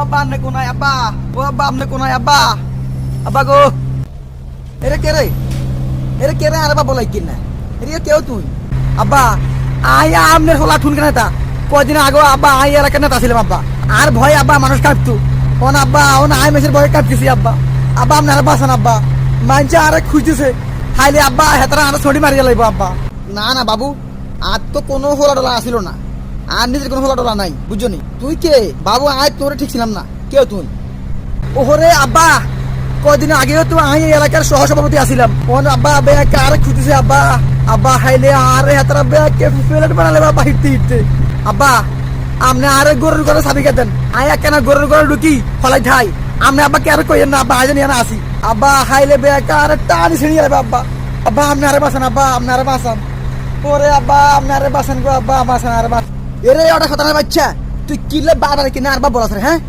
আব্বা আমনে কোনায় আব্বা, ও আব্বা আমনে কোনায় আব্বা, আব্বা গো, এরে কে রে, এরে কে রে, আরে বাবা বলাই কিনা, এরে কেউ তুই, আব্বা, আয়া আমনে হলা ঠুন কেনা তা, কয়দিন আগে আব্বা আই এলাকার নেতা ছিলাম আব্বা, আর ভয় আব্বা মানুষ কাটতো, ওন আব্বা ওন আই মেসের ভয় কাটতেছি আব্বা, আব্বা আমনে আর বাঁচান আব্বা, মানছে আরে খুঁজতেছে, খাইলে আব্বা হেতারা আর ছড়ি মারিয়া লাগবো আব্বা। না না বাবু, আর তো কোনো হোলা ডলা আসিল না, আর নিজের কোনো হোলা ডলা নাই, বুঝছো নি? তুই কে বাবু? আয় তোরে ঠিক ছিলাম না, কেউ তুই? ওহরে আব্বা, কদিন আগেও তো আমি এই এলাকার সহসভাপতি আসিলাম, ওন আব্বা ব্যাগ আরে খুঁজতেছে আব্বা, আব্বা খাইলে আরে হেতারা ব্যাগ কে প্লেট বানালে বাবা হিটতে হিটতে, আব্বা আমনে আরে গরুর ঘরে চাবি কে দেন, আয় কেন গরুর ঘরে ঢুকি ফলাই ঠাই, আমনে আব্বা কে আরে কইেন না, আব্বা আজ নিয়ে না আসি, আব্বা খাইলে ব্যাগ আরে টানি ছিড়িয়ে যাবে আব্বা, আব্বা আপনি আরে বাঁচান, আব্বা আপনি আরে বাঁচান, ওরে আব্বা আপনি আরে বাঁচান গো, আব্বা বাঁচান আরে বাঁচান। এরে ওটা খতরনাক বাচ্চা, তুই কিলে বাবার কিনা আরবা বলাস রে, হ্যাঁ?